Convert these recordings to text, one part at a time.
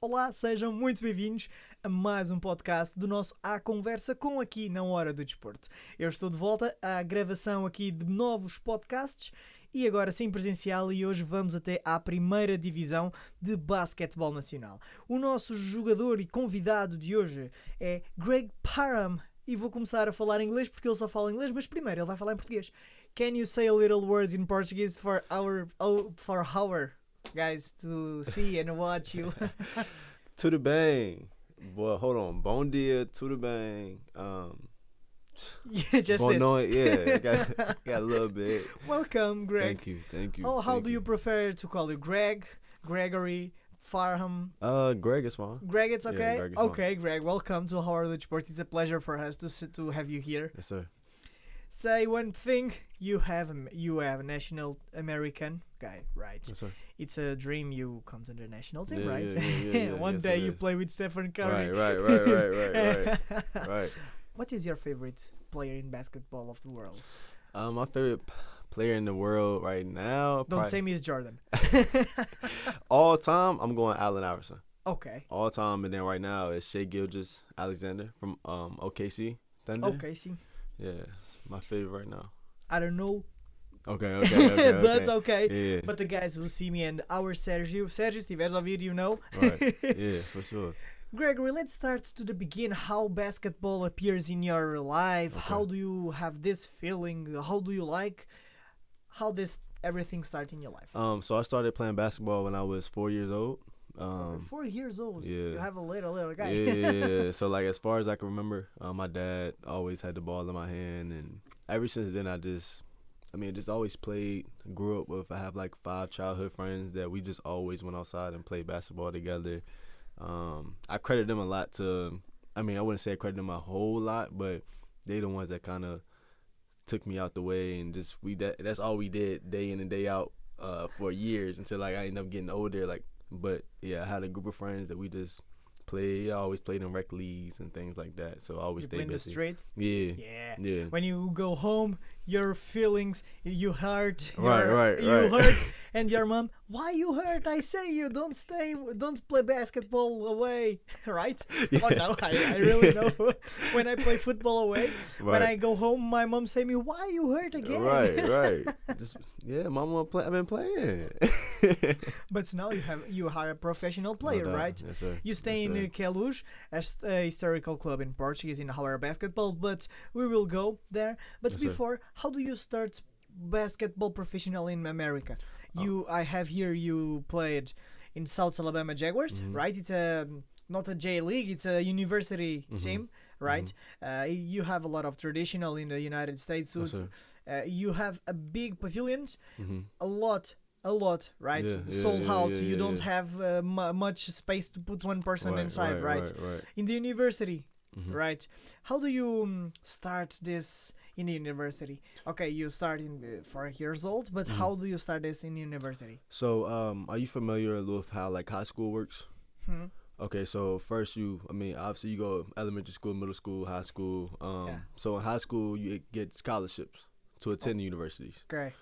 Olá, sejam muito bem-vindos a mais um podcast do nosso A Conversa com aqui na Hora do Desporto. Eu estou de volta à gravação aqui de novos podcasts e agora sim presencial, e hoje vamos até à primeira divisão de basquetebol nacional. O nosso jogador e convidado de hoje é Gregory Parham, e vou começar a falar inglês porque ele só fala inglês, mas primeiro ele vai falar em português. Can you say a little words in Portuguese for our guys to see and watch you? Tudo bem. Well, hold on. Bom dia, tudo bem. Yeah, just Boa this. noite. Yeah, I got a little bit. Welcome, Greg. Thank you. Oh, how do you prefer to call you? Greg, Gregory, Parham? Greg is fine. Greg, it's okay? Yeah, Greg is fine. Okay, Greg, welcome to Hora do Desporto. It's a pleasure for us to have you here. Yes, sir. Say one thing, you have a national American guy, right? Yes, sir. It's a dream you come to the national team, Yeah, right? yeah, One yes, day it you is. play with Stephen Curry. Right. What is your favorite player in basketball of the world? My favorite player in the world right now. Don't say me is Jordan. All time, I'm going Allen Iverson. Okay. All time, and then right now it's Shai Gilgeous-Alexander from OKC Thunder. Okay, see. Yeah, it's my favorite right now. I don't know. Okay. But okay. Yeah. But the guys who see me and our Sergio, se estiveres a ouvir, you know. Right. Yeah, for sure. Gregory, let's start to the begin. How basketball appears in your life? Okay. How do you have this feeling? How do you like? How this everything start in your life? So I started playing basketball when I was 4 years old. 4 years old. Yeah. You have a little guy. Yeah. So like as far as I can remember, my dad always had the ball in my hand, and ever since then I just always played. Grew up with, I have like 5 childhood friends that we just always went outside and played basketball together. I credit them a lot to, I wouldn't say I credit them a whole lot, but they the ones that kind of took me out the way, and just that's all we did day in and day out for years until like I ended up getting older. But yeah, I had a group of friends that we just played. I always played in rec leagues and things like that, so I always You play stayed in the busy. street? Yeah. When you go home, your feelings, you hurt. Right. You hurt, and your mom, why you hurt? I say you don't play basketball away, right? Yeah. Oh no, I really know. When I play football away, when I go home, my mom say me, why you hurt again? Right. Mama, I've been playing. But now you are a professional player, No doubt. right? Yes, sir. You stay Yes, in sir. Queluz, a historical club in Portuguese in Hora basketball, but we will go there. But Yes, sir. before, how do you start basketball professional in America? I have here you played in South Alabama Jaguars, right? It's not a J League, it's a university team, right? You have a lot of traditional in the United States. Yes, sir. You have a big pavilions, Mm-hmm. a lot, right? Yeah, Sold out. You yeah. don't have much space to put one person inside, right? In the university, Mhm. right? How do you start this in the university? Okay, you start in 4 years old, but how do you start this in university? So, are you familiar with how like high school works? Okay, so first obviously you go elementary school, middle school, high school. So in high school you get scholarships to attend the universities. Okay.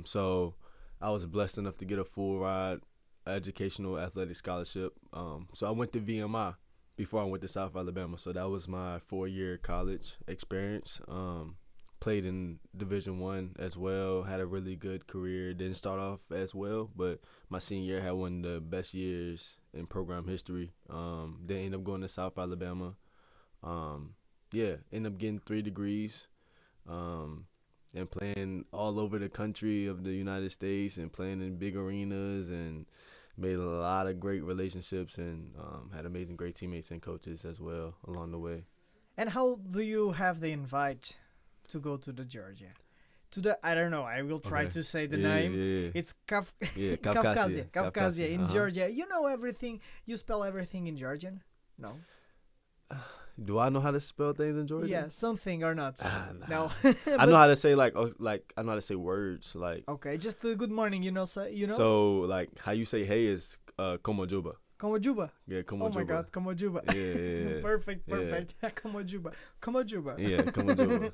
So I was blessed enough to get a full ride educational athletic scholarship. So I went to VMI before I went to South Alabama. So that was my 4-year college experience. Played in Division I as well. Had a really good career. Didn't start off as well, but my senior year had one of the best years in program history. Then ended up going to South Alabama. Ended up getting 3 degrees. And playing all over the country of the United States and playing in big arenas, and made a lot of great relationships, and had amazing, great teammates and coaches as well along the way. And how do you have the invite to go to the Georgia? I don't know, I will try to say the name. Yeah. It's Kafkasia. in Georgia. You know everything. You spell everything in Georgian? No. Do I know how to spell things in Georgia? Yeah, something or not. No. I know how to say I know how to say words like. Okay, just the good morning. You know. So like how you say hey is como juba. Como juba. Yeah, como Oh juba. my God, como juba. Yeah. Perfect. Como juba. Yeah, como juba.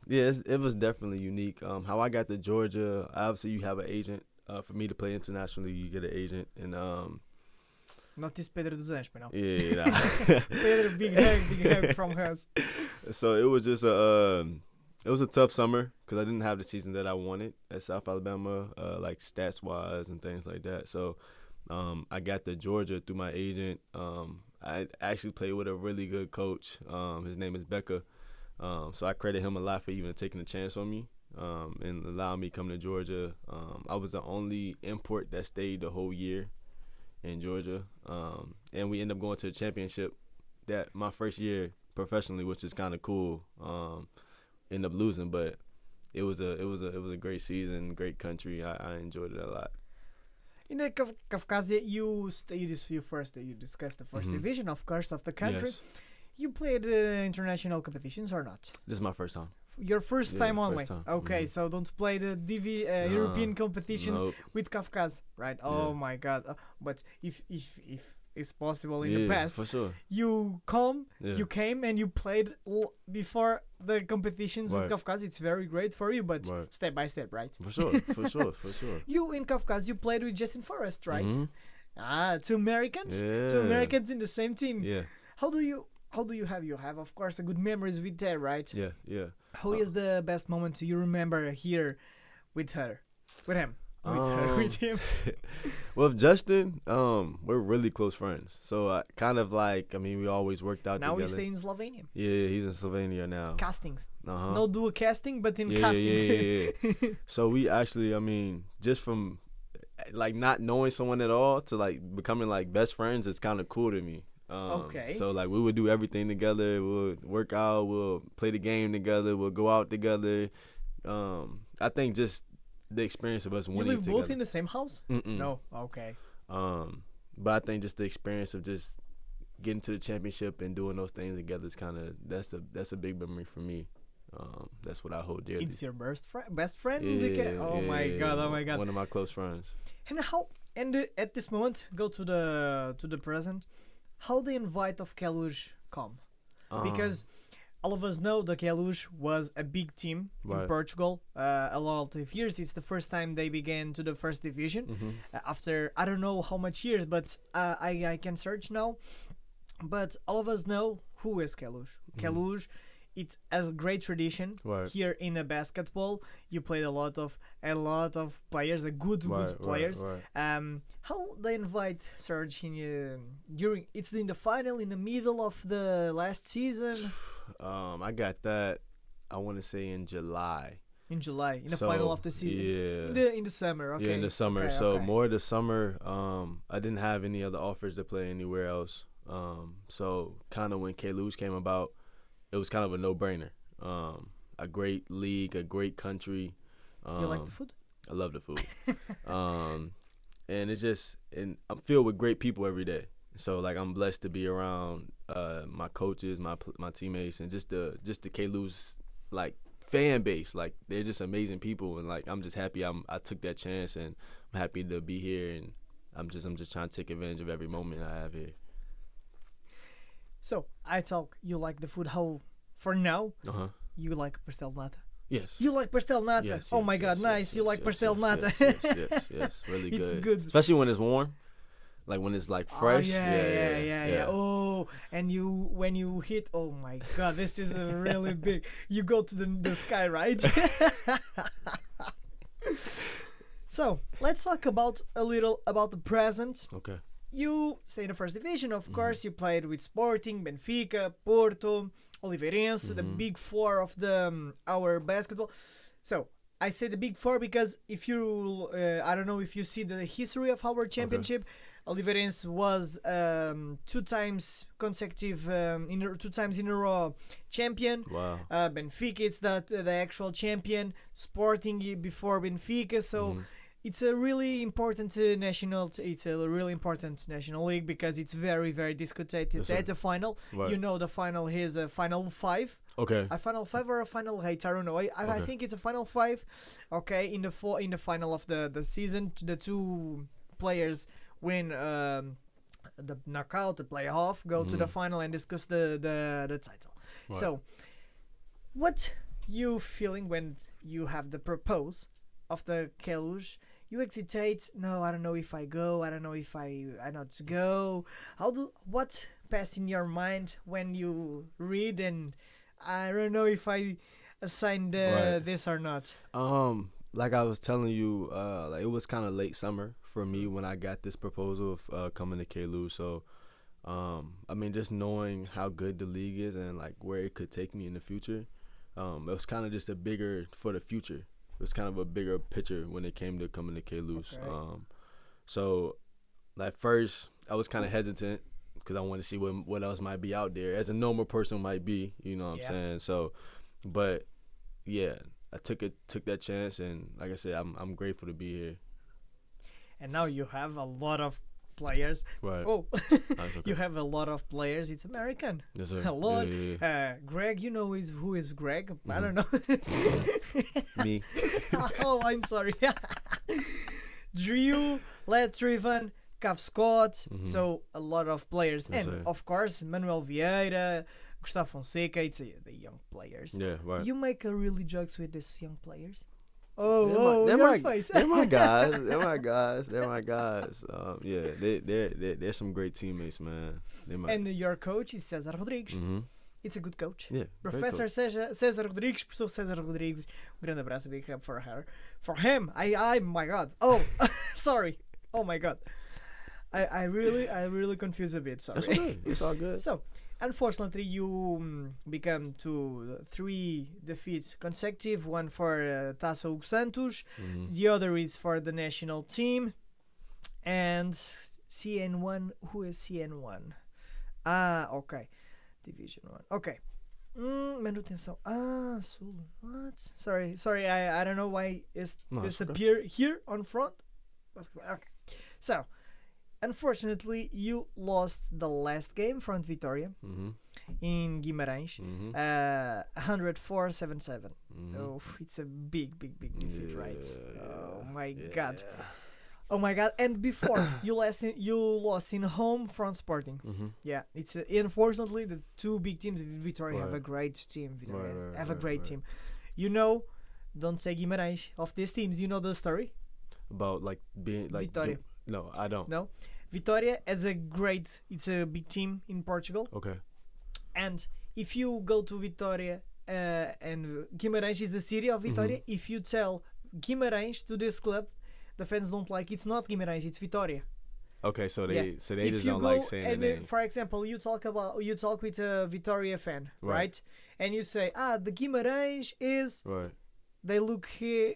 It was definitely unique. How I got to Georgia, obviously you have an agent. For me to play internationally, you get an agent, and Not this Pedro dos Anjos, but no. Yeah. Pedro, big hug from us. So it was just it was a tough summer because I didn't have the season that I wanted at South Alabama, like stats wise and things like that. So I got to Georgia through my agent. I actually played with a really good coach. His name is Becca. So I credit him a lot for even taking a chance on me and allowing me to come to Georgia. I was the only import that stayed the whole year in Georgia. And we ended up going to the championship that my first year professionally, which is kind of cool. Ended up losing, but it was a great season, great country. I enjoyed it a lot. In the Caucasia, you discussed the first division, of course, of the country. Yes. You played international competitions or not? This is my first time. Your first time only. First time. Okay, so don't play the European competitions Nope. with Kafkas, right? Oh Yeah. my God! But if it's possible in the past, for sure. you came and you played before the competitions with Right. Kafkas. It's very great for you, but Right. step by step, right? For sure, for sure. You in Kafkas, you played with Justin Forrest, right? Mhm. Two Americans, Yeah. two Americans in the same team. Yeah, How do you have of course a good memories with her, right? yeah. How is the best moment you remember here with him? With him. Well, Justin, we're really close friends. So I kind of we always worked out Now together. we stay in Slovenia. Yeah, he's in Slovenia now. Castings. Uh-huh. No dual casting, but in Yeah, castings. yeah. So we actually, just from not knowing someone at all to becoming best friends, it's kind of cool to me. Okay. So we would do everything together. We'll work out. We'll play the game together. We'll go out together. I think just the experience of us You winning live together. both in the same house? Mm-mm. No. Okay. But I think just the experience of just getting to the championship and doing those things together is that's a big memory for me. That's what I hold dear. It's your best friend? Yeah, Oh my God. One of my close friends. And at this moment, go to the present. How the invite of Queluz come? Because all of us know the Queluz was a big team in Right. Portugal a lot of years. It's the first time they began to the first division after I don't know how much years, but I can search now. But all of us know who is Queluz. Queluz, it has a great tradition Right. here in basketball. You played a lot of players, good players. Right. How they invite Serge during? It's in the final, in the middle of the last season. I got that. I want to say in July. In July, in the So, final of the season. Yeah. In the summer. Okay. Yeah, in the summer. Okay, So okay. more the summer. I didn't have any other offers to play anywhere else. So kind of when Queluz came about, it was kind of a no-brainer. A great league, a great country. You like the food? I love the food. And I'm filled with great people every day. So I'm blessed to be around my coaches, my teammates, and just the Queluz fan base. They're just amazing people, and I'm just happy I took that chance, and I'm happy to be here, and I'm just trying to take advantage of every moment I have here. So I talk. You like the food? How for now? You like pastel nata? Yes. You like pastel nata? Yes, Oh my God, yes, nice! yes, you yes, like yes, pastel yes, nata? Yes, really good. It's good. Especially when it's warm, when it's fresh. Oh, yeah. Oh, and when you hit, oh my God, this is a really big. You go to the sky, right? So let's talk a little about the present. Okay. You stay in the first division, of course. You played with Sporting, Benfica, Porto, Oliveirense, the big four of our basketball. So I say the big four because if you, I don't know if you see the history of our championship. Oliveirense was 2 times consecutive, 2 times in a row champion. Wow. Benfica, it's the actual champion. Sporting before Benfica, so. It's a really important national. It's a really important national league because it's very, very disputed at the final. Right. You know, the final is a final 5. Okay. A final 5 or a final 8? I don't know. I think it's a final 5. Okay, in the final of the season, the 2 players win the knockout, the playoff, go to the final and discuss the title. Right. So, what you feeling when you have the propose of the Queluz you hesitate. No, I don't know if I go. I don't know if I not go. What passed in your mind when you read and I don't know if I assigned this or not. Like I was telling you, like it was kind of late summer for me when I got this proposal of coming to Queluz. So, I mean, just knowing how good the league is and like where it could take me in the future, it was kind of just a bigger for the future. It was kind of a bigger picture when it came to coming to Queluz. Okay. So, like first, I was kind of hesitant because I wanted to see what else might be out there, as a normal person might be. You know what I'm saying? So, but yeah, I took that chance, and like I said, I'm grateful to be here. And now you have a lot of players. Right. Oh, Okay. you have a lot of players. It's American. Yes, sir. A lot. Yeah. Greg, you know who is Greg? I don't know. Me. Oh, I'm sorry. Drew, Letrivan, Cav Scott. So a lot of players, Yes, and sir. of course Manuel Vieira, Gustavo Fonseca. It's the young players. Yeah. Right. You make a really jokes with these young players. They're Oh, my- your face. They're my guys. They're my guys. Yeah, they're some great teammates, man. And your coach is César Rodrigues. Mm-hmm. It's a good coach. Yeah. great Professor coach. César Rodrigues, Professor César Rodrigues. Grande abraço, big up for her. For him, I my God. Oh, sorry. Oh my God. I really confuse a bit. Sorry. That's okay. It's all good. So, unfortunately, you become to 3 defeats consecutive. One for Taça Hugo Santos, the other is for the national team, and CN1. Who is CN1? Ah, okay, Division 1. Okay. Manutenção. Ah, Sul. What? Sorry. I don't know why this okay. appear here on front. Okay. So, unfortunately, you lost the last game front Vitória in Guimarães, 104-77. Oh, it's a big defeat, right? Oh my God. Oh my God! And before you lost in home from Sporting. Yeah, it's unfortunately the 2 big teams. Vitória have a great team. Vitória have a great team. You know, don't say Guimarães of these teams. You know the story About like being like. Vitória. No, I don't. No, Vitória has it's a big team in Portugal. Okay. And if you go to Vitória and Guimarães is the city of Vitória, if you tell Guimarães to this club, the fans don't like. It's not Guimarães, it's Vitória. Okay, so they If just you don't go like saying and the name. for example, you talk with a Vitória fan, right? And you say, the Guimarães is. Right. They look here.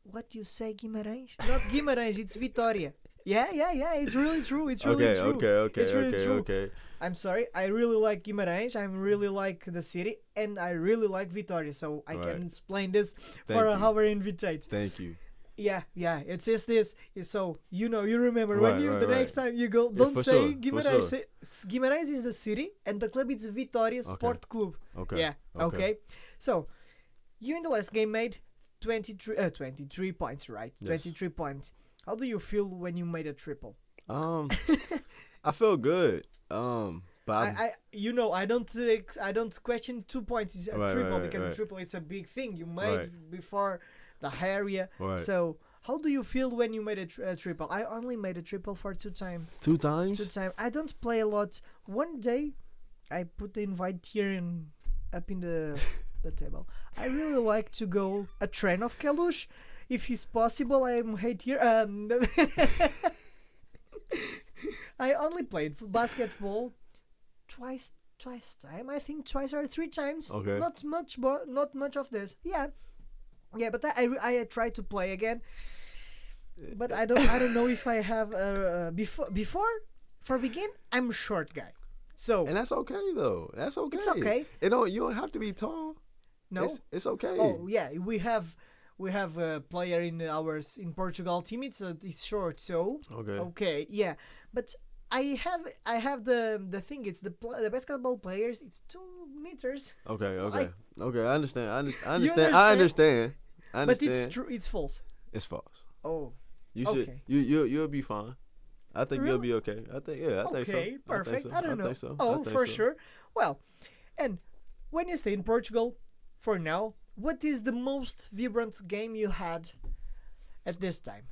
What you say, Guimarães? Not Guimarães, it's Vitória. Yeah. It's really true. It's really true. Okay. It's really true. Okay. I'm sorry. I really like Guimarães. I really like the city, and I really like Vitória. So I can explain this for you. our invitate. Thank you. Yeah. It's just this. So you remember when the next time you go, don't for say sure, Guimarães. for sure. Say Guimarães is the city, and the club is Vitória Sport Club. Okay. Yeah. Okay. So you in the last game made 23 points, right? Yes. 23 points. How do you feel when you made a triple? I feel good. But I don't question 2 points. It's a triple because a triple is a big thing you made before the area. Right. So how do you feel when you made a triple? I only made a triple for 2 times. 2 times? 2 times. I don't play a lot. One day, I put the invite here up in the table. I really like to go a train of Queluz. If it's possible, I'm hate here. I only played basketball twice time. I think twice or 3 times. Okay. Not much of this. Yeah. But I try to play again. But I don't know if I have before for begin. I'm a short guy. So And that's okay though. That's okay. It's okay. You don't have to be tall. no. It's okay. Oh yeah, we have a player in Portugal team. It's short, so okay, yeah. But I have the thing. It's the basketball players. It's 2 meters. Okay. Like- Okay. I understand. I understand? understand. But it's true. It's false. It's false. Oh, You should. Okay. You'll be fine. I think you'll Really? be okay. I think so. okay, perfect. so. I don't know. Think so. Oh, I think for so. sure. Well, and when you stay in Portugal, for now, what is the most vibrant game you had at this time?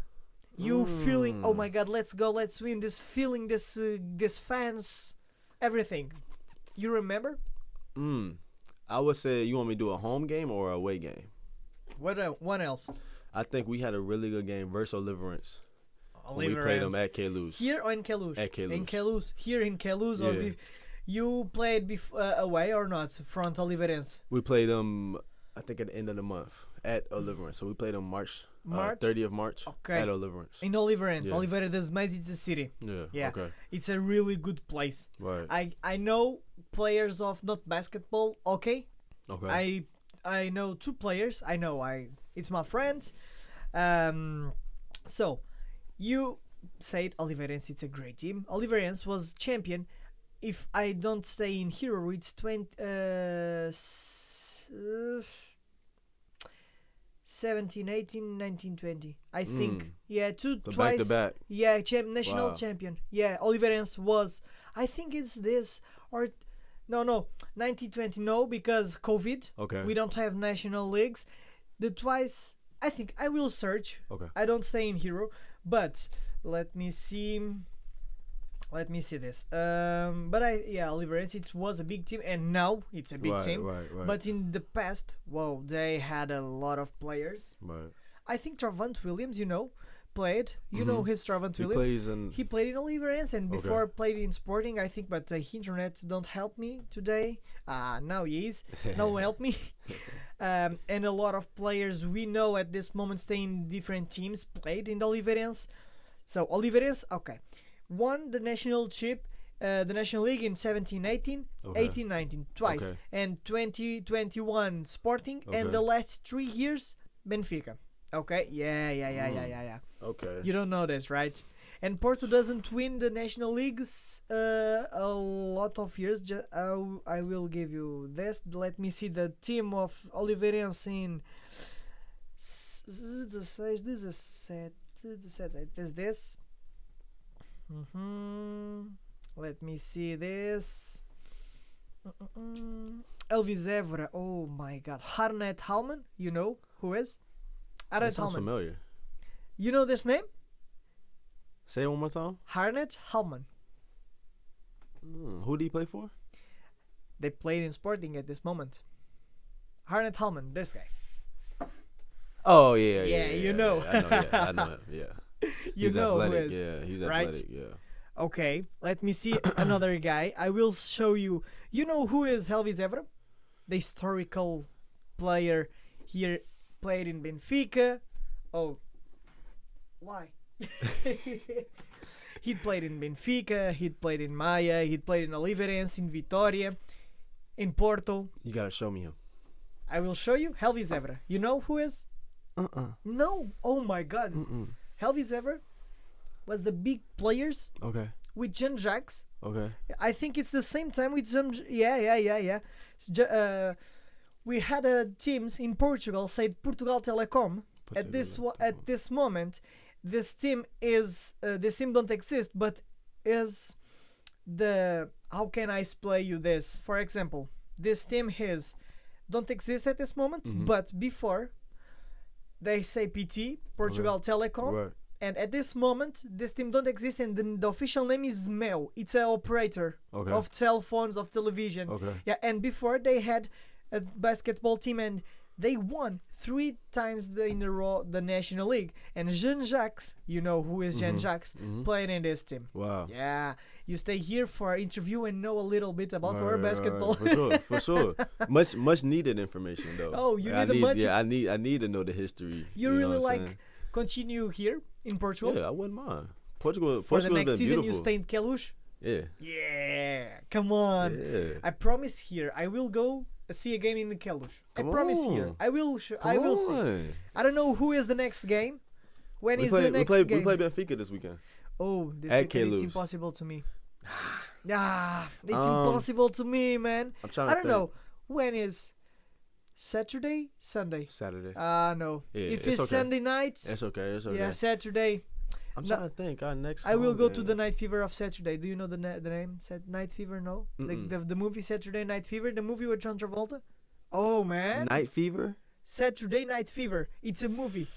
You feeling, oh my God, let's go, let's win. This feeling, this fans, everything. You remember? I would say, you want me to do a home game or a away game? What else? I think we had a really good game versus Deliverance. We Deliverance. played them at Queluz. Here or in Queluz? At Queluz. In Queluz. Here in Queluz. Yeah. Or you played away or not? Front Oliveirense. We played them, I think, at the end of the month at Deliverance. So we played them March? 30th of March at Deliverance. In Oliveirense. Yeah. Oliveira das Meias, it's a city. Yeah. Okay. It's a really good place. Right. I know players of not basketball. Okay. Okay. I know 2 players. It's my friends. So you said Oliveirense, it's a great team. Oliveirense was champion. If I don't stay in Hero, it's 17, 18, 19, 20. I think. Yeah, twice. Back to back. Yeah, national champion. Yeah, Oliveirense was. I think it's this or no, 1920. No, because COVID. Okay. We don't have national leagues. The twice. I think I will search. Okay. I don't stay in Hero, but let me see. Let me see this. Oliveirense, it was a big team, and now it's a big team. Right. But in the past, they had a lot of players. Right. I think Travant Williams, played. You know his Travant Williams. He played in Oliveirense and before played in Sporting, I think. But internet don't help me today. Now he is. Now help me. And a lot of players we know at this moment stay in different teams played in the Oliveirense. So Oliveirense, won the national league in 17-18, 18-19 twice, and 2021 Sporting, and the last 3 years Benfica. Okay, yeah. Okay. You don't know this, right? And Porto doesn't win the national leagues a lot of years. I will give you this. Let me see the team of Oliveirense in 17. Is this? Let me see this. Elvis Evra. Oh my God. Harnet Hallman. You know who is? That sounds familiar. You know this name? Say it one more time. Harnet Hallman. Who do you play for? They played in Sporting at this moment. Harnet Hallman, this guy. Oh yeah. You know. I know him. Yeah. He's know athletic. who is. Yeah, he's right? athletic. Yeah. Okay, let me see another guy. I will show you. You know who is Elvis Evra? The historical player here, played in Benfica. Oh, why? He played in Benfica, he played in Maia, he played in Oliveirense, in Vitória, in Porto. You gotta show me him. I will show you. Elvis Evra. You know who is? No. Oh my God. Elvis Evra was the big players. Okay. With Jean Jacques. Okay. I think it's the same time with some. Yeah. We had teams in Portugal, said Portugal Telecom. At this moment, this team don't exist, but is the. How can I explain you this? For example, this team don't exist at this moment, but before they say PT Portugal Telecom. Right. And at this moment, this team don't exist, and the official name is MEO. It's an operator of cell phones, of television. Okay. Yeah, and before they had a basketball team, and they won 3 times in a row the National League. And Jean Jacques, you know who is Jean Jacques, playing in this team. Wow. Yeah, you stay here for an interview and know a little bit about our basketball. For sure. Much needed information though. Oh, you need much. Yeah, I need to know the history. You really continue here in Portugal? Yeah, I wouldn't mind. Portugal for the next season, beautiful. you stay in Queluz? Yeah. Yeah, come on. Yeah. I promise here, I will go see a game in the Queluz. I promise here. I will see. I don't know who is the next game. When is the next game? We play Benfica this weekend. Oh, this weekend it's impossible to me. It's impossible to me, man. I don't know. When is Saturday? Sunday? Saturday. No. Yeah, if it's Sunday night. It's okay. Yeah, Saturday. I'm trying to think. Our next. I will go to the Night Fever of Saturday. Do you know the name? Night Fever? No. The movie Saturday Night Fever. The movie with John Travolta. Oh man. Night Fever. Saturday Night Fever. It's a movie.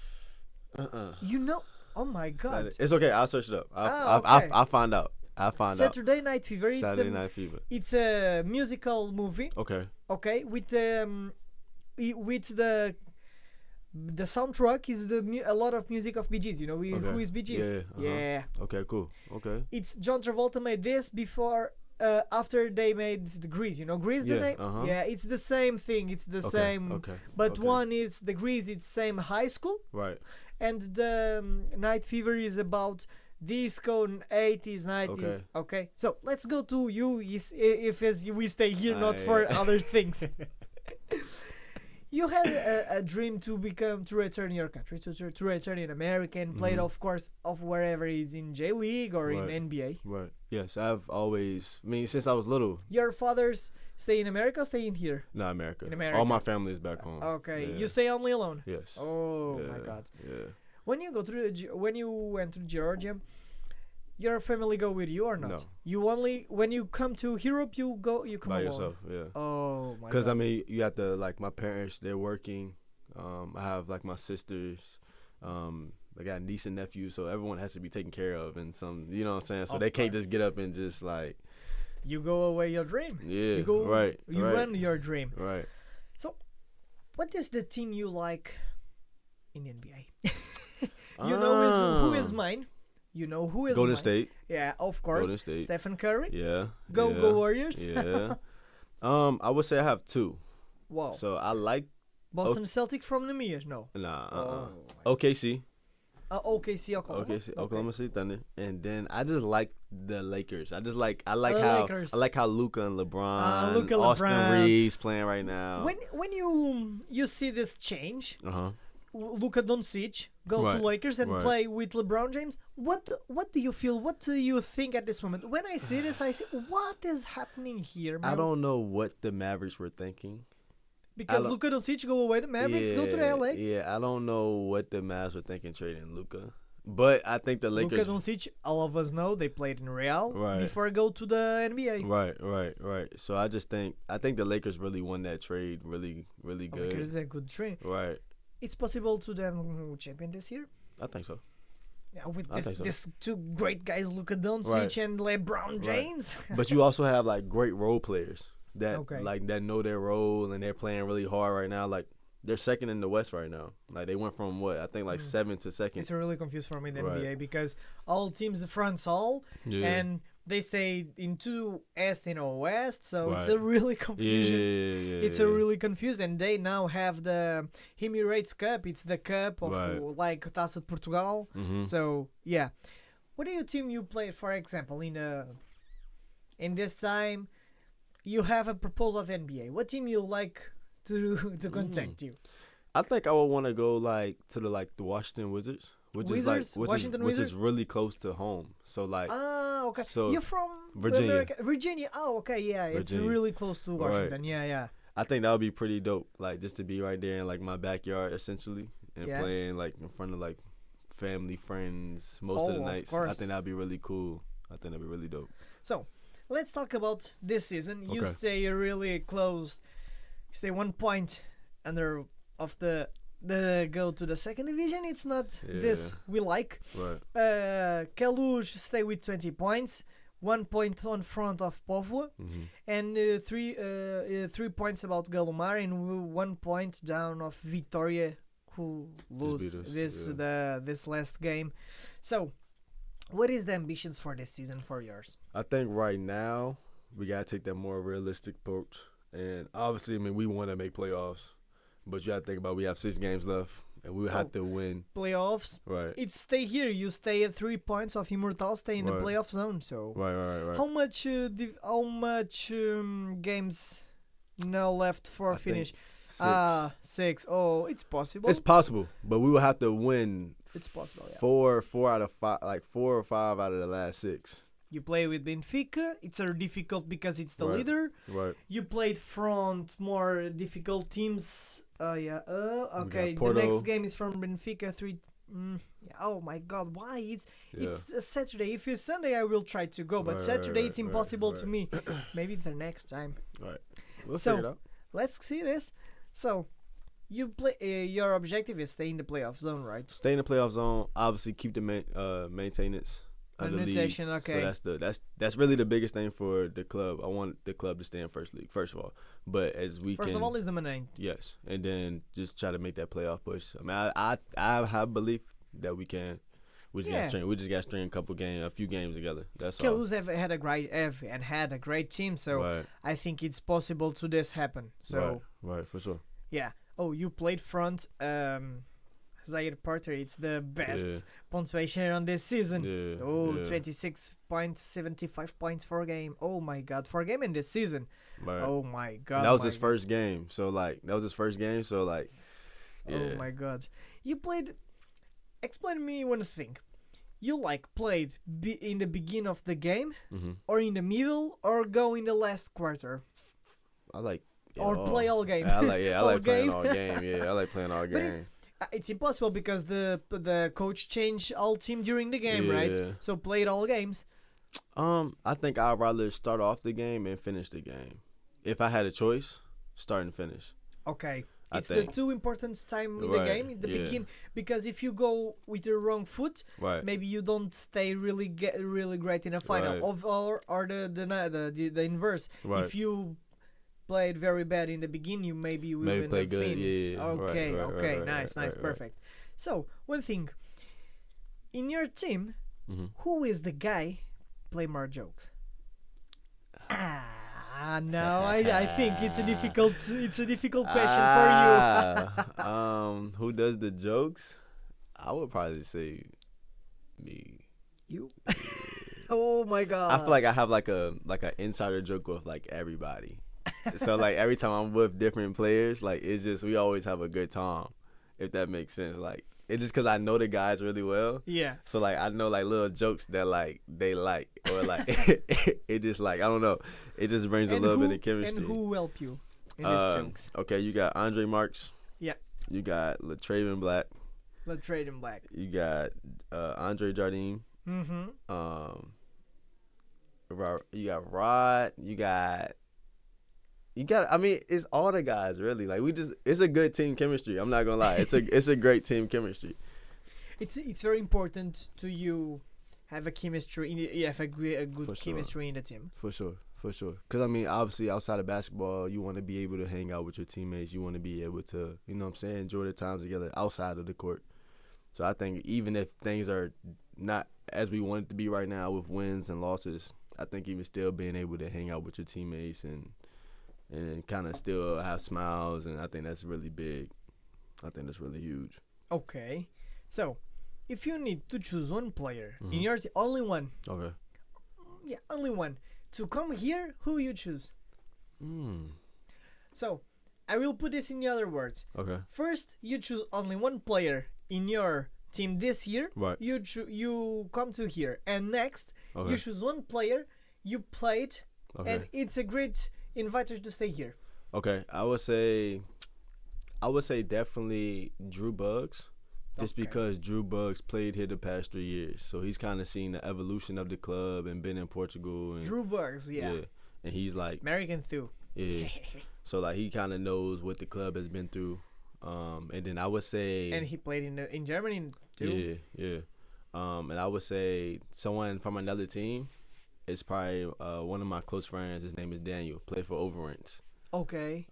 You know? Oh my God. It's okay. I'll search it up. Okay. I'll find out. Saturday Night Fever. Saturday Night Fever. It's a musical movie. Okay. Okay, with the soundtrack is a lot of music of Bee Gees. You know who is Bee Gees? Yeah. Okay, cool. Okay. It's John Travolta made this before. After they made the Grease, you know Grease, the name. Yeah, it's the same thing. It's the same. Okay. But one is the Grease. It's same high school. Right. And the Night Fever is about disco 80s, 90s. Okay. So let's go to you. If as we stay here, not for other things. You had a dream to return your country, to return in America and played, of course, of wherever it's in J League or in NBA. Right. Yes, I've always. I mean, since I was little. Your fathers stay in America or stay in here? No, America. In America. All my family is back home. Okay. Yeah. You stay only alone? Yes. Oh my God. Yeah. When you went to Georgia, your family go with you or not? No. You only when you come to Europe you come by alone. yourself. Yeah. Oh my God. Because I mean, you have to my parents. They're working. I have my sisters. I got niece and nephews, so everyone has to be taken care of, and some, you know what I'm saying. So they can't just get up and just you go away your dream. Yeah. You go right. You run your dream. Right. So, what is the team you like in NBA? You know who is mine. You know who is Golden mine. State. Yeah, of course. Golden State. Stephen Curry. Yeah. Go Warriors. Yeah. I would say I have two. Wow. So I like Boston Celtics from the years. No. Nah. OKC. OKC, Oklahoma. Oklahoma City Thunder, and then I just like the Lakers. I like Lakers. how Luka and LeBron, Luka, Austin LeBron. Reeves playing right now. When you see this change, Uh-huh. Luka Doncic go to Lakers and play with LeBron James. What do you feel? What do you think at this moment? When I see this, I say, what is happening here, man? I don't know what the Mavericks were thinking. Because Luka Doncic go away, the Mavericks go to the LA. Yeah, I don't know what the Mavs were thinking trading Luka. But I think the Lakers... Luka Doncic, all of us know, they played in Real before go to the NBA. Right. So I think the Lakers really won that trade really, really good. Lakers is a good trade. Right. It's possible to them champion this year? I think so. Yeah, with this two great guys, Luka Doncic and LeBron James. But you also have great role players that that know their role and they're playing really hard right now. They're second in the West right now. They went from 7 to second. It's really confused for me in the NBA because all teams fronts all and they stay in two East and West, so it's a really confusion. It's a really confused, and they now have the Emirates Cup. It's the cup of Taça de Portugal. Mm-hmm. So what do you team you play? For example, in this time, you have a proposal of NBA. What team you like to contact you? I think I would want to go to the Washington Wizards, which is really close to home. So okay. So you're from Virginia. America. Virginia. Oh, okay, yeah. Virginia. It's really close to Washington. Right. Yeah. I think that would be pretty dope. Just to be right there in my backyard essentially and playing in front of family, friends most of the nights. I think that'd be really cool. I think that'd be really dope. So, let's talk about this season. You stay really close. You stay 1 point under of the go to the second division. It's not this we like. Right. Queluz stay with 20 points, 1 point on front of Póvoa, and 3 points about Galomar, and 1 point down of Vitória, who lose this last game. So, what is the ambitions for this season for yours? I think right now we gotta take that more realistic approach, and obviously, we want to make playoffs. But you have to think about we have 6 games left, and we have to win. Playoffs. Right. It's stay here. You stay at 3 points of Immortal, stay in the playoff zone. So. Right. How much games now left for finish? 6. 6. Oh, it's possible. It's possible, but we will have to win. It's possible. Yeah. 4 out of 5, 4 or 5 out of the last 6. You play with Benfica. It's difficult because it's the leader. Right. You played front more difficult teams. Okay. Porto. The next game is from Benfica 3. Oh my God! Why it's a Saturday? If it's Sunday, I will try to go. But Saturday, it's impossible to me. Maybe the next time. Right. We'll figure it out. Let's see this. So, you play. Your objective is stay in the playoff zone, right? Stay in the playoff zone. Obviously, keep the maintenance of the league. Rotation, okay. So that's really the biggest thing for the club. I want the club to stay in first league, first of all. But as we First of all, is the main. yes, and then just try to make that playoff push. I mean, I have belief that we can. We just got to string a few games together. That's all. Queluz have had a great team, so Right. I think it's possible to this happen. So Right, for sure. yeah. Oh, you played front. Zaire Porter, it's the best punctuation on this season. Yeah. 26.75 points for a game. Oh my god, for a game in this season. Right. Oh my god. That was his first game. So yeah. Oh my god. You played. Explain to me one thing. You played in the beginning of the game, or in the middle, or go in the last quarter, I like. or play all game. I like playing game. all game. Yeah, I like playing all But game. it's impossible because the coach changed all team during the game, right? Yeah. So played all games. I think I'd rather start off the game and finish the game. If I had a choice, start and finish. Okay. I It's the think. two important time in the game in the beginning, because if you go with the wrong foot, Right. maybe you don't stay really great in a final. Right. Or the inverse. Right. If you played very bad in the beginning, you maybe will Maybe end play up good, finish. yeah. Okay, Right, okay, right, nice, right, perfect. So one thing, in your team, Mm-hmm. who is the guy play more jokes? No, I think it's a difficult question for you. Who does the jokes? I would probably say me. You? Oh my god. I feel like I have like a insider joke with like everybody. So like every time I'm with different players, like it's just we always have a good time. If that makes sense, like it's just because I know the guys really well. Yeah. So like I know like little jokes that like they like or like it just like I don't know. It just brings a little bit of chemistry. And who help you in these jokes? Okay, you got Andre Marks. Yeah. You got Latraven Black. Latraven Black. You got Andre Jardine. Mm-hmm. You got Rod. You got. I mean, it's all the guys really. Like it's a good team chemistry. I'm not gonna lie. It's a great team chemistry. It's very important to you have a chemistry. Have a good chemistry in the team. For sure. Because I mean, obviously, outside of basketball, you want to be able to hang out with your teammates. You want to be able to, you know what I'm saying, enjoy the time together outside of the court. So I think even if things are not as we want it to be right now with wins and losses, I think even still being able to hang out with your teammates and kind of still have smiles, and I think that's really big. I think that's really huge. Okay. So, if you need to choose one player in your team, only one. Okay. Yeah, only one. To come here, who you choose? So, I will put this in other words. Okay. First, you choose only one player in your team this year. Right. You come to here, and next Okay. you choose one player you played, Okay. and it's a great inviter to stay here. Okay. I would say definitely Drew Buggs. Just Okay. because Drew Buggs played here the past 3 years. So he's kind of seen the evolution of the club and been in Portugal. And, Drew Buggs, yeah. And he's like, American too. yeah. So like he kind of knows what the club has been through. And then I would say. And he played in Germany too. Yeah. And I would say someone from another team is probably one of my close friends. His name is Daniel. Play for Overrents. Okay.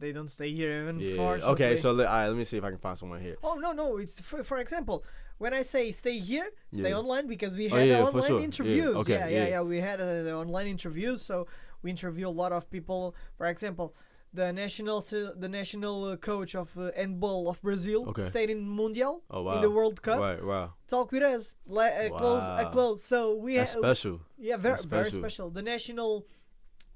They don't stay here even Yeah. for. Okay. So all right, let me see if I can find someone here. Oh no! It's for example, when I say stay here, stay Yeah. online because we Oh, yeah, for online sure. Yeah, interviews. okay, Yeah. We had the online interviews, so we interview a lot of people. For example, the national coach of handball of Brazil Okay. stayed in Mundial Oh wow. in the World Cup. Right. Wow. Talk with us, close. So we That's special. Yeah, very That's very special. special.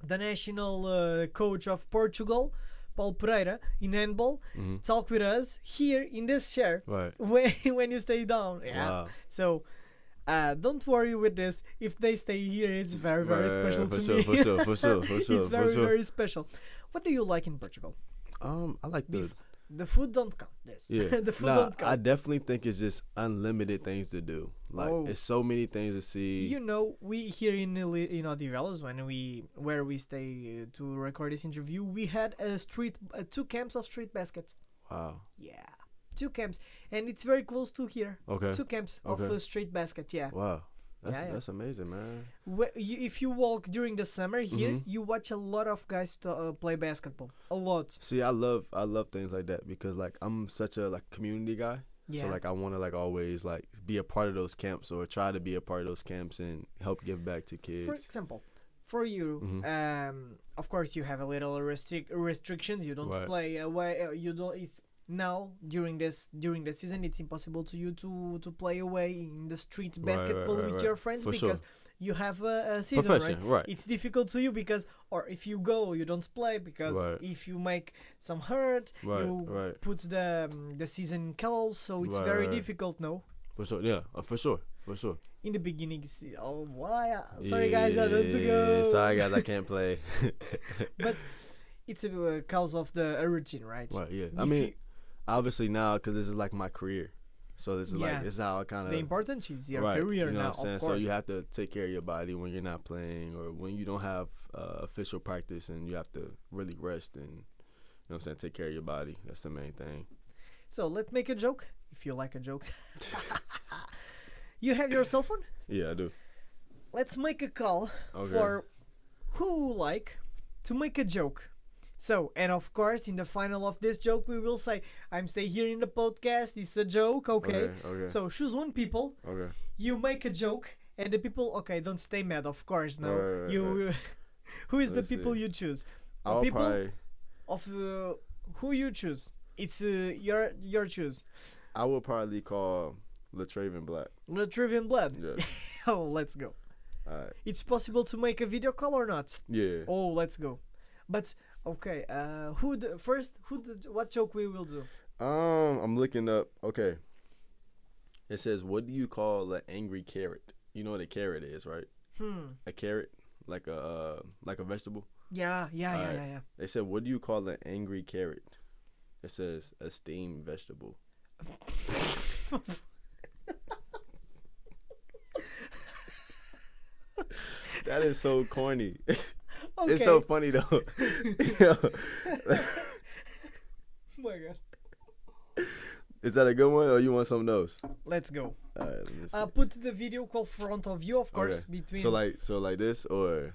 The national coach of Portugal, Paulo Pereira, in handball, talk with us here in this chair Right. when you stay down. Yeah. Wow. So, don't worry with this. If they stay here, it's very very special to me. For sure. It's very special. What do you like in Portugal? I like The food don't count. This. Yeah. The food Nah, don't count. I definitely think it's just unlimited things to do. Like it's so many things to see. You know, we here in Odivelas, where we stay to record this interview, we had two camps of street basket. Wow. Yeah. 2 camps. And it's very close to here. Okay. 2 camps of street basket, yeah. Wow. That's Yeah. amazing, man. If you walk during the summer here, you watch a lot of guys play basketball. A lot. See, I love things like that because like I'm such a like community guy. Yeah. So like I want to like always like be a part of those camps or try to be a part of those camps and help give back to kids. For example, for you, of course you have a little restrictions. You don't play away. You don't. It's now during the season. It's impossible to you to play away in the street basketball with your friends for because you have a season, profession, right? It's difficult to you because, or if you go, you don't play because if you make some hurt, you put the season in close, so it's very difficult. No, for sure, yeah, for sure. In the beginning, why? Sorry guys, I don't to go. Sorry guys, I can't play. But it's a cause of the routine, right? Right. Yeah. I mean, obviously now because this is like my career. So this is like this is how I kind of the important is your career you know now. What I'm saying? Of course. So you have to take care of your body when you're not playing or when you don't have official practice, and you have to really rest and you know what I'm saying, take care of your body. That's the main thing. So let's make a joke if you like a joke. You have your cell phone? Yeah, I do. Let's make a call for who like to make a joke. So, and of course, in the final of this joke, we will say, I'm stay here in the podcast, it's a joke, okay? So, choose one people, you make a joke, and the people, don't stay mad, of course, no. Who is the people you choose? I'll people probably... of who you choose. It's your choose. I will probably call Latravian Black. Latravian Black? Yeah. Oh, let's go. All right. It's possible to make a video call or not? Yeah. Oh, let's go. But... Okay, what joke we will do? I'm looking up. Okay. It says, what do you call an angry carrot? You know what a carrot is, right? A carrot, like a vegetable? Yeah. They said, what do you call an angry carrot? It says, a steamed vegetable. That is so corny. Okay. It's so funny though. Oh my god. Is that a good one or you want something else? Let's go. All right, let me see. Put the video call front of you, of course, between. So like this or.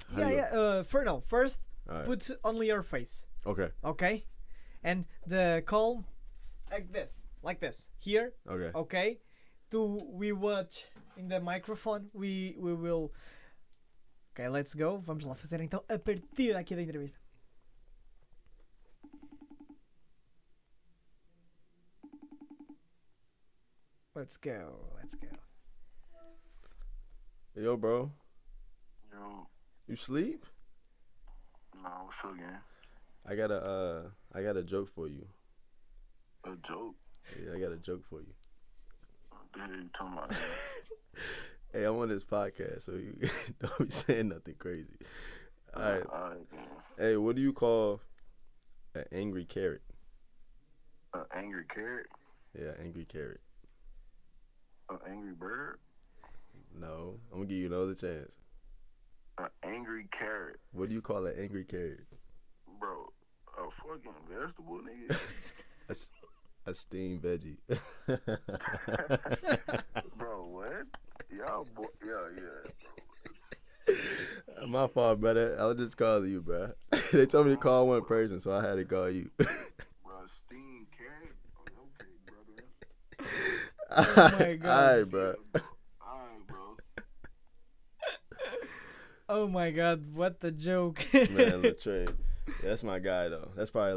For now, first put only your face. Okay. Okay, and the call like this here. Okay. Okay, we watch in the microphone. We will. Ok, let's go. Vamos lá fazer então a partida aqui da entrevista. Let's go. Yo, bro. Yo. You sleep? No, what's up, gang? I got a joke for you. A joke? Yeah, I got a joke for you. What the hell you talking about? Hey, I'm on this podcast, so you don't be saying nothing crazy. All right, man. Hey, what do you call an angry carrot? An angry carrot? Yeah, angry carrot. An angry bird? No, I'm gonna give you another chance. An angry carrot? What do you call an angry carrot? Bro, a fucking vegetable, nigga? A steamed veggie. Bro, what? Y'all, yeah, bro. My fault, brother. I was just calling you, bro. They told me to call one person, so I had to call you. Bro, steamed carrot? Okay, brother. Oh my god. Alright, bro. Alright, bro. Oh my god, what the joke. Man, Latrey. That's my guy though. That's probably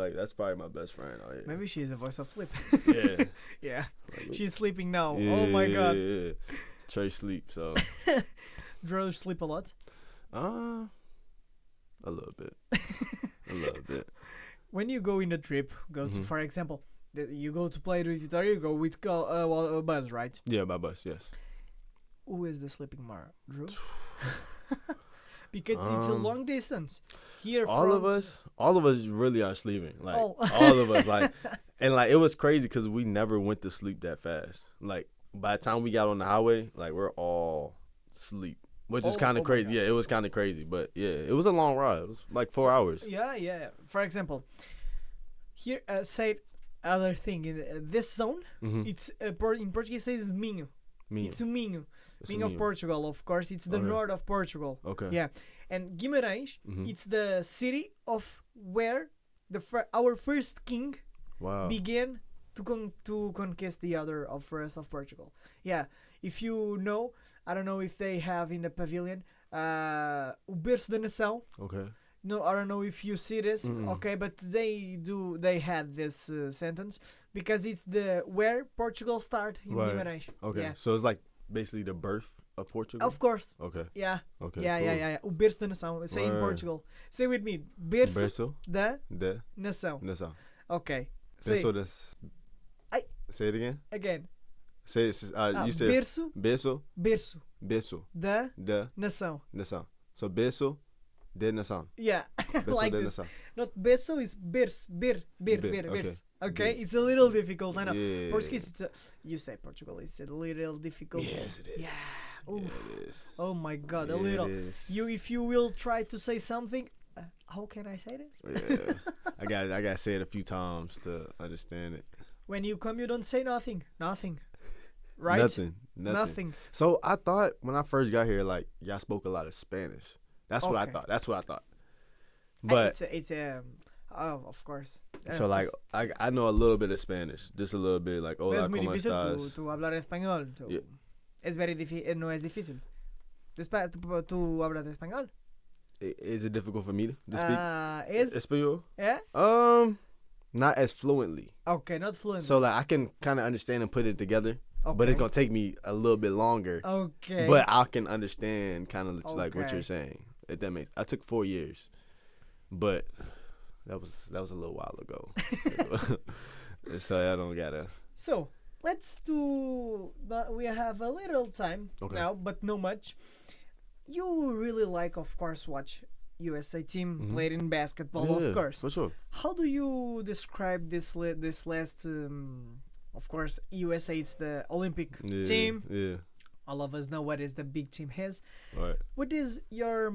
my best friend. Oh, yeah. Maybe she's the voice of sleep. Yeah. Yeah. She's sleeping now. Yeah, oh my god. Yeah. Trey sleep, so. Drew sleep a lot? A little bit. A little bit. When you go in a trip, to, for example, you go to play with Vitória, you go with bus, right? Yeah, by bus, yes. Who is the sleeping more? Drew? Because it's a long distance. Here, all of us really are sleeping. Like all of us, like, and like it was crazy because we never went to sleep that fast. Like by the time we got on the highway, like we're all asleep, which is kind of crazy. Yeah, it was kind of crazy, but yeah, it was a long ride. It was like 4 hours. Yeah. For example, here, say other thing. In this zone, Mm-hmm. it's in Portuguese it says Minho. Me. It's o Minho. It's Minho of me. Portugal, of course. It's the Okay. north of Portugal. Okay. Yeah. And Guimarães, Mhm. it's the city of where our first king Wow. began to conquest the other of rest of Portugal. Yeah. If you know, I don't know if they have in the pavilion, o berço da nação. Okay. No, I don't know if you see this. Mm-mm. Okay, but they had this sentence because it's the where Portugal start in Right. Guimarães. Okay. Yeah. So it's like basically the birth of Portugal. Of course. Okay. Yeah. Okay. Yeah, cool. yeah. O berço da nação. Say in Word. Portugal. Say with me. Berço Berço da de nação. nação. Okay. Say Berço das. I- Say it again. again. Say it. You said berço, berço berço da da de nação. nação. So berço de nação. Yeah. Berço like de this. nação. Not berço is berço. Ber, okay. Berço. Okay? Ber. It's a little difficult. I know. Yeah. Portuguese, you say Portugal, it's a little difficult. Yes, it is. Yeah. Yeah, Ooh. it is. Oh my god, a Yeah, little. It is. If you will try to say something, how can I say this? Yeah. I got to say it a few times to understand it. When you come, you don't say nothing. Nothing. Right? Nothing. So I thought when I first got here, like y'all spoke a lot of Spanish. That's what I Okay. thought. That's what I thought. But it's of course. so like I know a little bit of Spanish, just a little bit. Like hola, es muy cómo difícil estás? tú hablar español. Yeah. Es very difícil. No es difícil. Tú hablas español. Is it difficult for me to speak Es. español? Yeah. Not as fluently. Okay, not fluent. So like I can kind of understand and put it together, okay. but it's gonna take me a little bit longer. Okay. But I can understand kind of like what Okay. you're saying. If that makes, I took 4 years, but that was a little while ago. So I don't gotta. So let's do. We have a little time Okay. now, but no much. You really like, of course, watch USA team Mhm. played in basketball, Yeah, of course. for sure. How do you describe this last? Of course, USA is the Olympic Yeah, team. Yeah. All of us know what is the big team has. Right. What is your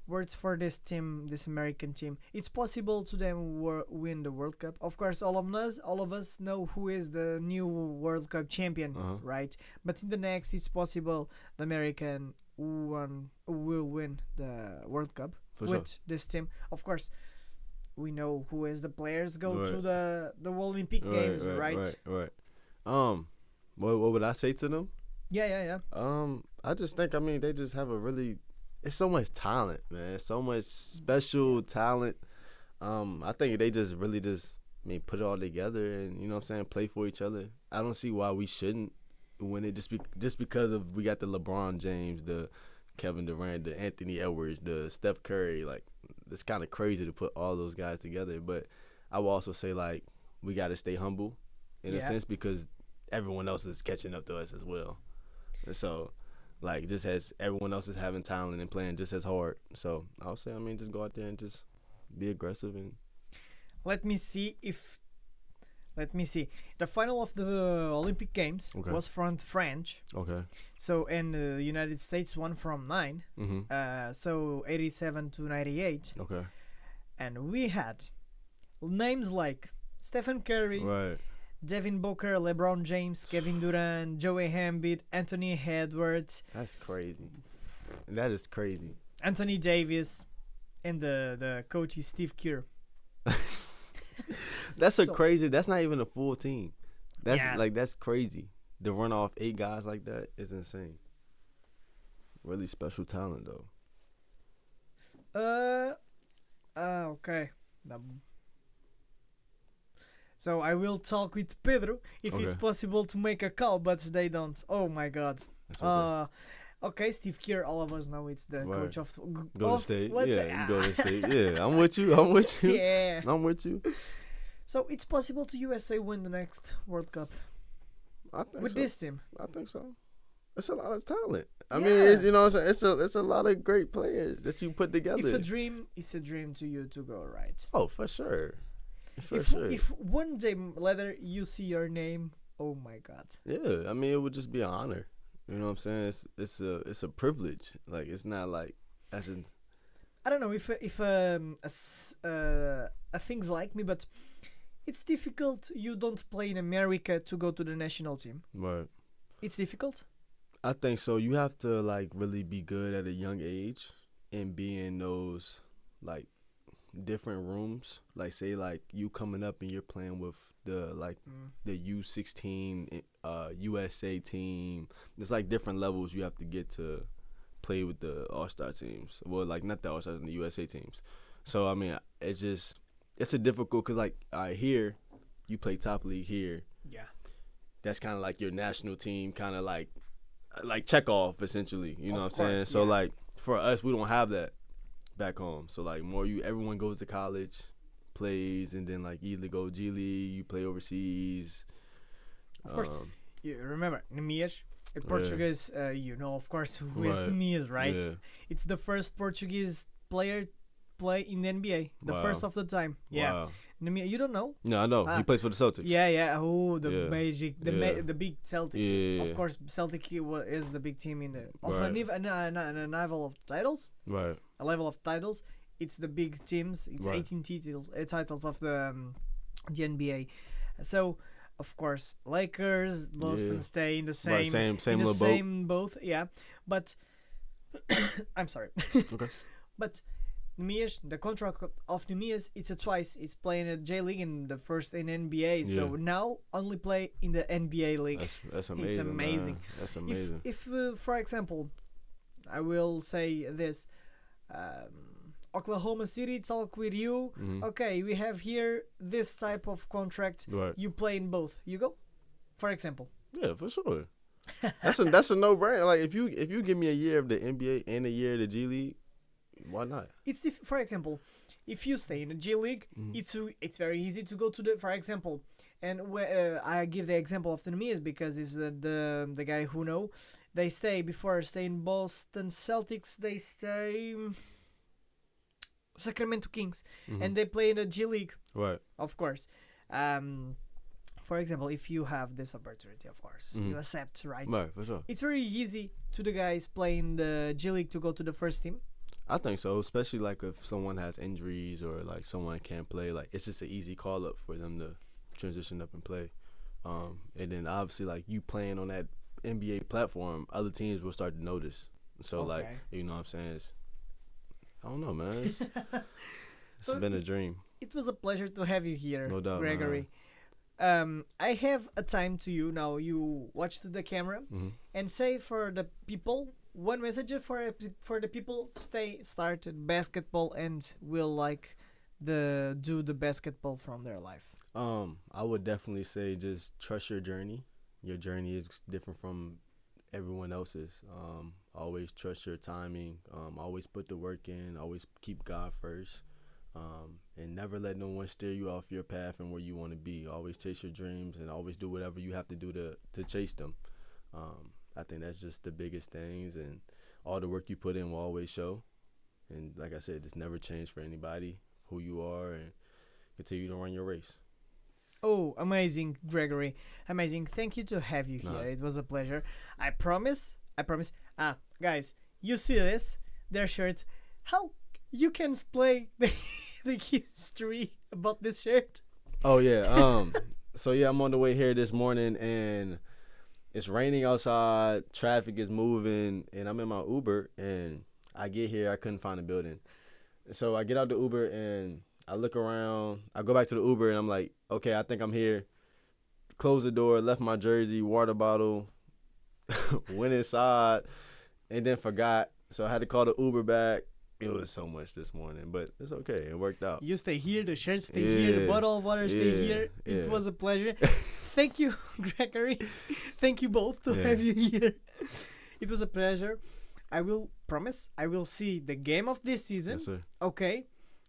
words for this team, this American team? It's possible to them win the World Cup. Of course, all of us know who is the new World Cup champion, Uh-huh. right? But in the next, it's possible the American will win the World Cup For with this team. Of course, we know who is the players go to Right. the Olympic Games, right? Right. What would I say to them? Yeah. I just think they just have a really. It's so much talent, man. So much special talent. I think they just really put it all together and you know what I'm saying, play for each other. I don't see why we shouldn't win it just because of we got the LeBron James, the Kevin Durant, the Anthony Edwards, the Steph Curry. Like it's kind of crazy to put all those guys together. But I will also say like we got to stay humble in a sense because everyone else is catching up to us as well. And so. Like, just as everyone else is having talent and playing just as hard. So, I'll say, just go out there and just be aggressive. And Let me see. The final of the Olympic Games was from France. Okay. So, and the United States won from 9. Mm-hmm. So, 87 to 98. Okay. And we had names like Stephen Curry, Right. Devin Booker, LeBron James, Kevin Durant, Joey Embiid, Anthony Edwards. That's crazy. That is crazy. Anthony Davis, and the coach is Steve Kerr. That's So- crazy. That's not even a full team. That's Yeah. that's crazy. To run off 8 guys like that is insane. Really special talent though. Okay. So I will talk with Pedro if it's Okay. possible to make a call, but they don't. Oh my god. That's okay. Okay, Steve Kerr, all of us know it's the Right. coach of Go of, to state. what's Yeah, it? you go to state. Yeah, I'm with you. I'm with you. Yeah. I'm with you. So it's possible to USA win the next World Cup I think with so. this team. I think so. It's a lot of talent. I mean, Yeah. it's, you know what I'm saying? It's a lot of great players that you put together. It's a dream to you to go, right? Oh, for sure. For if sure. if one day later you see your name, oh my god. Yeah, it would just be an honor. You know what I'm saying? It's a privilege. Like it's not like that's just, I don't know if things like me, but it's difficult. You don't play in America to go to the national team. Right. It's difficult. I think so. You have to like really be good at a young age and be in those like different rooms. Like say like you coming up and you're playing with the the U16 USA team. There's like different levels you have to get to play with the All-Star teams. Well, like not the All-Star, the USA teams. So I mean, it's a difficult because like here you play top league here. Yeah. That's kind of like your national team, kind of like check off essentially. You know what I'm saying? Course, So yeah. like for us, we don't have that back home. So like everyone goes to college, plays, and then like either go G League, you play overseas. Of course. You remember Nemias, a Portuguese. You know, of course, who is Right. Nemias, right? Yeah. It's the first Portuguese player play in the NBA, the Wow. first of the time. Yeah. Wow. Nemias, you don't know? No, I know. Ah. He plays for the Celtics. Yeah. Oh, the Yeah. magic, Yeah. the big Celtic. Yeah. Of course, Celtic is the big team in the of Right. a level of titles. Right. A level of titles. It's the big teams. It's Right. 18 titles of the NBA. So, of course, Lakers, Boston Yeah. stay in the Right, same same in the little boat. same boat. Yeah, but I'm sorry. Okay. But Nemias, the contract of Nemias, it's a twice. It's playing at J League and the first in NBA. So Yeah. now only play in the NBA league. That's amazing. amazing. Man. That's amazing. If for example, I will say this, Oklahoma City talk with you. Mhm. Okay, we have here this type of contract. Right. You play in both. You go, for example. Yeah, for sure. That's a no-brainer. Like if you give me a year of the NBA and a year of the G League, why not? It's for example, if you stay in the G League, Mhm. it's very easy to go to the, for example, and I give the example of the Nemias because he's the guy who know. They stay in Boston Celtics. They stay Sacramento Kings, Mhm. and they play in the G League, Right. of course. For example, if you have this opportunity, of course, you Mhm. accept, right? Right, for sure. It's very easy to the guys playing the G League to go to the first team. I think so, especially like if someone has injuries or like someone can't play, like it's just an easy call up for them to transition up and play. And then obviously like you playing on that NBA platform, other teams will start to notice. So like, Okay. you know what I'm saying? I don't know, man. It's So been a dream. It was a pleasure to have you here, No doubt, Gregory. I have a time to you now. You watch to the camera Mhm. and say for the people one message for the people start basketball and will like do the basketball from their life. I would definitely say just trust your journey. Your journey is different from everyone else's. Always trust your timing. Always put the work in. Always keep God first. And never let no one steer you off your path and where you want to be. Always chase your dreams and always do whatever you have to do to chase them. I think that's just the biggest things, and all the work you put in will always show. And like I said, just never change for anybody who you are, and continue to run your race. Oh, amazing, Gregory. Amazing. Thank you to have you here. It was a pleasure. I promise. Guys, you see this? Their shirt. How you can play the history about this shirt? Oh yeah. So yeah, I'm on the way here this morning, and it's raining outside. Traffic is moving, and I'm in my Uber, and I get here. I couldn't find a building, so I get out the Uber and I look around. I go back to the Uber, and I'm like, okay, I think I'm here. Close the door, left my jersey, water bottle, went inside, and then forgot. So I had to call the Uber back. It was so much this morning, but it's okay. It worked out. You stay here, the shirt stay here, the bottle of water stay here. It was a pleasure. Thank you, Gregory. Thank you both to have you here. It was a pleasure. I will promise I will see the game of this season. Yes, sir. Okay?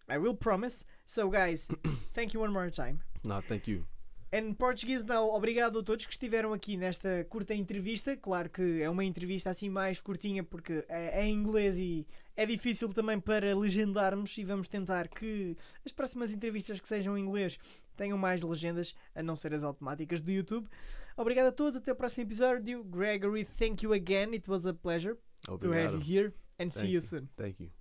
I will promise. So, guys, thank you one more time. No, thank you. Em português, não. Obrigado a todos que estiveram aqui nesta curta entrevista. Claro que é uma entrevista assim mais curtinha porque é em inglês e é difícil também para legendarmos, e vamos tentar que as próximas entrevistas que sejam em inglês tenham mais legendas, a não ser as automáticas do YouTube. Obrigado a todos. Até o próximo episódio. Gregory, thank you again. It was a pleasure to have you here, and see you soon. Thank you.